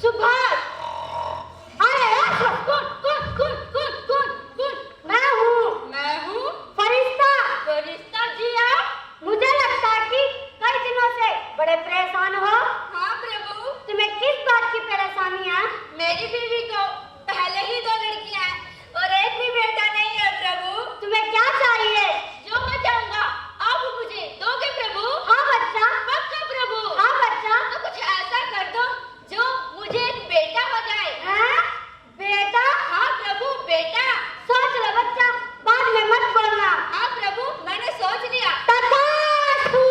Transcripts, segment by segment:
सुभाष। अरे कौन कौन कौन कौन कौन कौन? मैं हूँ फरिश्ता। फरिश्ता जी आप? मुझे लगता है कि कई दिनों से बड़े परेशान हो। हाँ प्रभु। तुम्हें किस बात की परेशानी है? मेरी बीवी को पहले ही 2 लड़कियां हैं और एक भी बेटा नहीं है प्रभु। तुम्हें क्या चाहिए? जो मैं चाहूंगा आप मुझे दोगे प्रभु? हाँ बच्चा। पक्का प्रभु? हाँ बच्चा। तो कुछ ऐसा कर दो जो मुझे एक बेटा हो जाए। हैं? बेटा? हाँ प्रभु बेटा। सोच लो बच्चा, बाद में मत बोलना। हाँ प्रभु मैंने सोच लिया। तथास्तु।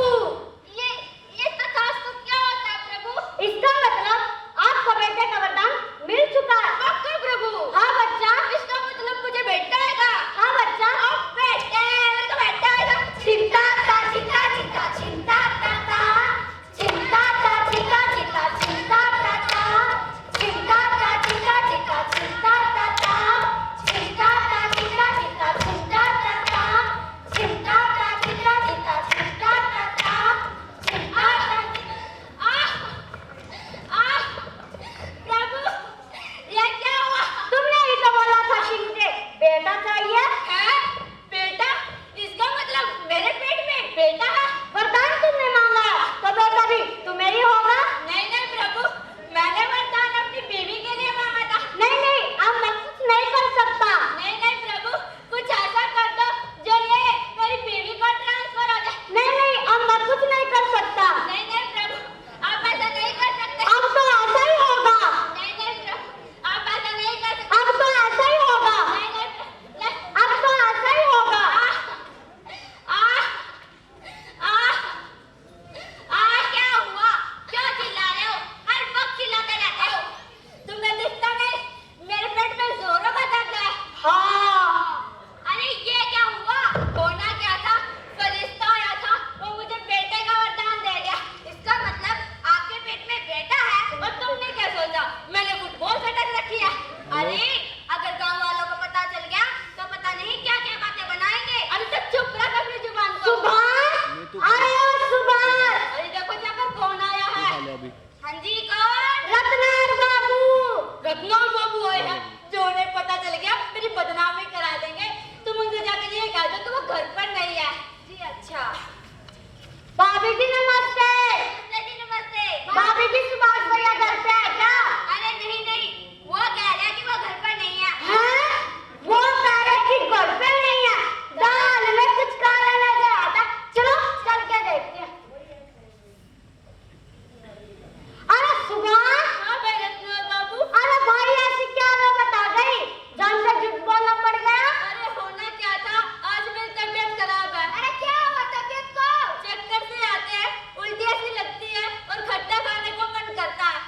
ये तथास्तु क्या होता है प्रभु? इसका मतलब आपको बेटे का वरदान मिल चुका है। पक्का प्रभु? हाँ बच्चा। इसका मतलब मुझे बेटा आएगा? हाँ बच्चा। अब बेटे मेरे को बेटा आएगा। चिंता ता चिंता चिंता चिंता ता चिंता ता चिंता चिंता चिंता ता चिंता ता चिंता चिंता चिंता ता चिंता ता चिंता चिंता चिंता ता चिंता ता चिंता चिंता चिंता ता चिंता प्रभु ये क्या हुआ? तुमने ही तो बोला था कि मुझे बेटा चाहिए। है? बेटा? इसका मतलब मेरे पेट में बेटा है। वरदान तुमने मांगा तो बेटा भी तुम्हें ही होगा। नहीं नहीं प्रभु मैंने वरदान अपनी बीवी के लिए मांगा था। नहीं नहीं अब मैं कुछ नहीं कर सकता। नहीं नहीं प्रभु कुछ ऐसा कर दो जो ये मेरी बीवी का ट्रांसफर हो जाए। नहीं नहीं अब मैं कुछ नहीं कर सकता। नहीं नहीं प्रभु आप ऐसा नहीं कर सकते। अब तो ऐसा ही होगा। नहीं नहीं प्रभु आप ऐसा नहीं कर सकते। अब तो ऐसा ही होगा। नहीं नहीं अब तो ऐसा ही होगा। क्या हुआ? क्यों चिल्ला रहे हो? हर वक्त चिल्लाते रहते हो। तुम्हें दिखता नहीं मेरे पेट में जोरों का दर्द है। हाँ। अरे ये क्या हुआ? होना क्या था? फरिश्ता आया था वो मुझे बेटे का वरदान दे गया। इसका मतलब आपके पेट में बेटा है। और तुमने क्या सोचा मैंने फुटबॉल सटक रखी है? अरे अगर गांव वालों को पता चल गया तो पता नहीं क्या क्या बातें बनाएंगे। अरे तो चुप रख अपनी जुबान को। सुभाष अरे ओ सुभाष। अरे देखो यहाँ कौन आया है? हाँ जी कौन? रत्नार बाबू। रत्नार बाबू आए हैं जो उन्हें पता चल गया मेरी बदनामी करा देंगे। तुम उनसे जाकर ये कह दो कि वो घर पर नहीं है। जी अच्छा। भाभी जी नमस्ते। नमस्ते। भाभी जी सुभाष भैया घर पे है क्या? अरे नहीं नहीं वो कह रहे हैं कि वो घर पर नहीं है। हैं? वो कह रहे कि घर पे नहीं है। दाल में कुछ काला नजर आता। चलो चल के देखते हैं। अरे सुभाष। हाँ भाई रत्नार बाबू। अरे भाई ऐसी क्या नौबत आ गई जान से झूठ बोलना पड़ गया? अरे होना क्या था आज मेरी तबीयत खराब है। अरे क्या हुआ तबीयत को? चक्कर से आते हैं उल्टी ऐसी लगती है और खट्टा खाने को मन करता है।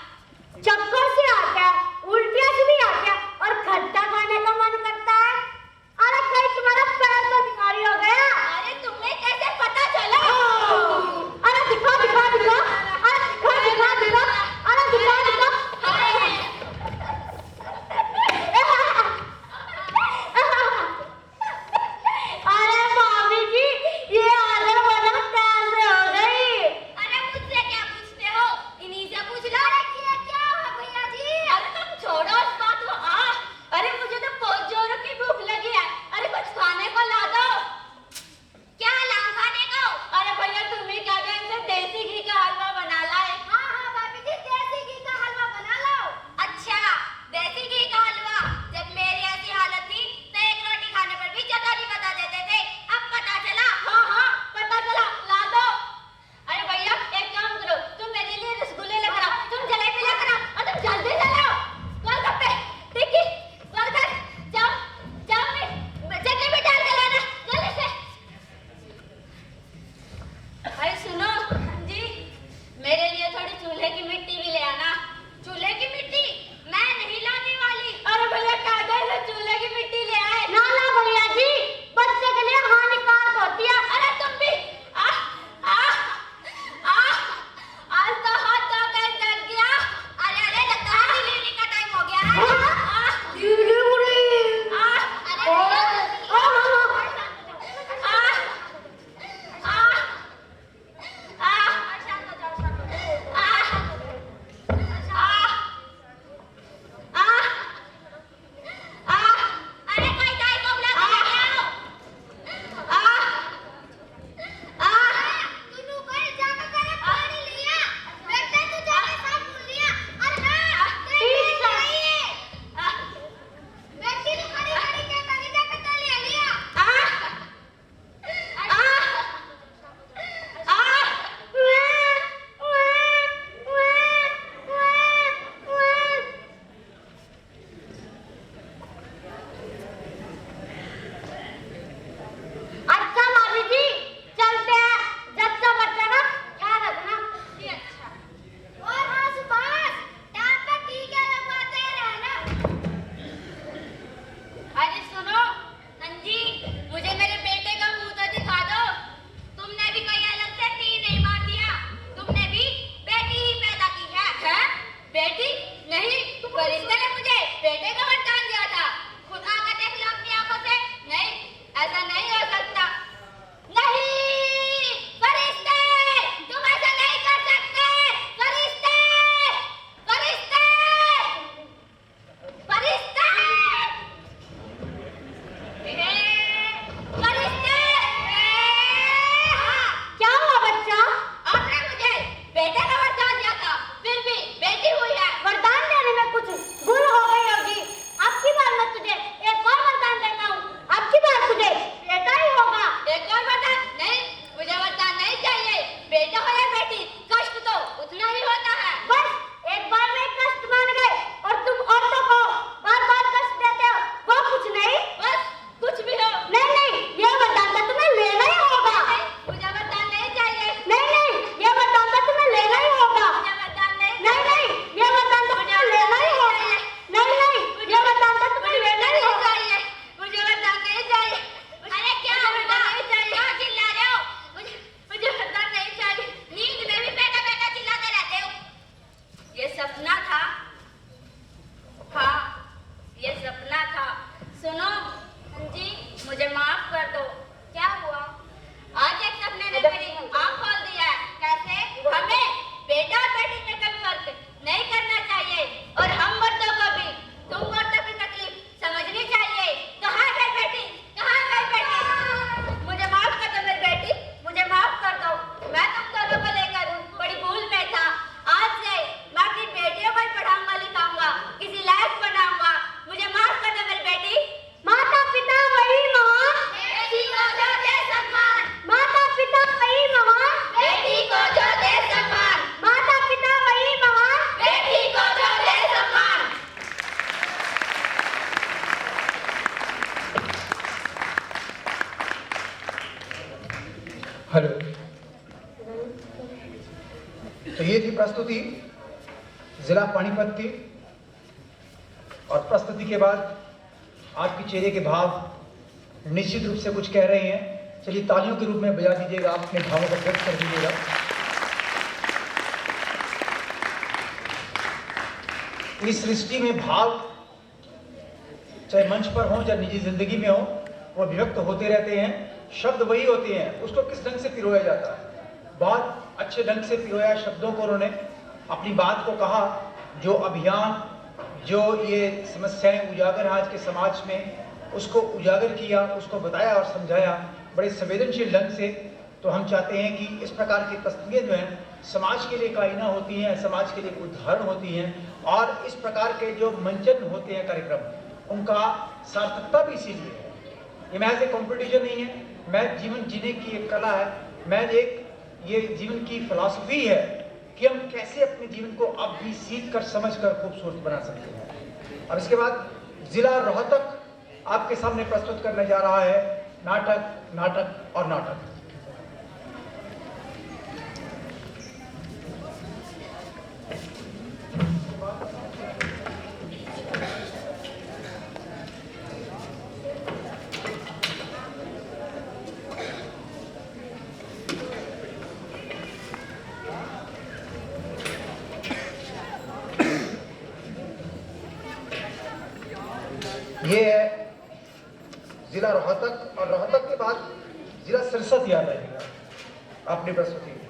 चक्कर से आता है उल्टियाँ से भी आती है और खट्टा खाने का मन करता है। अरे कहीं तुम्हारा पैर तो बीमारी हो गया? अरे तुम्हें कैसे पता चला? अरे दिखा दिखा दिखा। अरे दिखा दिखा दिखा। अरे दिखा दिखा। अरे भाभी जी ये आदर बदर कैसे हो गई? अरे मुझसे क्या पूछते हो? इन्हीं से पूछ लो। अरे क्या हुआ भैया जी? अरे तुम छोड़ो इस बात को। अरे मुझे तो बहुत जोरों की भूख लगी है। अरे कुछ खाने को ला दो। क्या लाऊं खाने को? अरे भैया तुम ही क्या इनसे देसी घी का हलवा बना लाए। हाँ हाँ भाभी जी देसी घी का हलवा बना लो। अच्छा देसी घी का हलवा। जब मेरी ऐसी हालत थी तो एक रोटी खाने पर भी जगह नहीं बता देते थे। अब पता चला? हाँ हाँ पता चला ला दो। अरे भैया एक काम करो तुम मेरे लिए रसगुल्ले लेकर आओ। तुम जलेबी लेकर आओ और तुम जल्दी चलो। गोलगप्पे टिक्की बर्गर चाउमीन चटनी भी डाल के लाना जल्दी से। अरे सुनो जी मेरे लिए थोड़ी चूल्हे की मिट्टी भी ले आना। चूल्हे की मिट्टी मैं नहीं लाने वाली। अरे भैया कागज से चूल्हे की मिट्टी ले आए। ना ना भैया जी बच्चे के लिए हानिकारक होती है। अरे तुम भी आज तो हाथ धो कर डर गया। अरे अरे लगता है डिलीवरी का टाइम हो गया है। प्रस्तुति जिला पानीपत की, और प्रस्तुति के बाद आपके चेहरे के भाव निश्चित रूप से कुछ कह रहे हैं। चलिए तालियों के रूप में बजा दीजिएगा, अपने भावों को व्यक्त कर दीजिएगा। इस सृष्टि में भाव चाहे मंच पर हो चाहे निजी जिंदगी में हो, वो अभिव्यक्त होते रहते हैं। शब्द वही होते हैं, उसको किस ढंग से पिरोया जाता है। बहुत अच्छे ढंग से पिरोया शब्दों को उन्होंने, अपनी बात को कहा। जो अभियान, जो ये समस्याएं उजागर आज के समाज में, उसको उजागर किया, उसको बताया और समझाया बड़े संवेदनशील ढंग से। तो हम चाहते हैं कि इस प्रकार की प्रस्तुतियां जो हैं समाज के लिए एक आईना होती हैं, समाज के लिए एक उदाहरण होती हैं, और इस प्रकार के जो मंचन होते हैं कार्यक्रम, उनका सार्थकता भी इसीलिए है। ये महज एक कॉम्पिटिशन नहीं है, मैं जीवन जीने की एक कला है, मैं एक ये जीवन की फिलॉसफी है कि हम कैसे अपने जीवन को अब भी सीख कर समझ कर खूबसूरत बना सकते हैं। और इसके बाद जिला रोहतक आपके सामने प्रस्तुत करने जा रहा है नाटक, नाटक और नाटक। ये है जिला रोहतक, और रोहतक के बाद जिला सिरसा याद आएगा अपनी प्रस्तुति।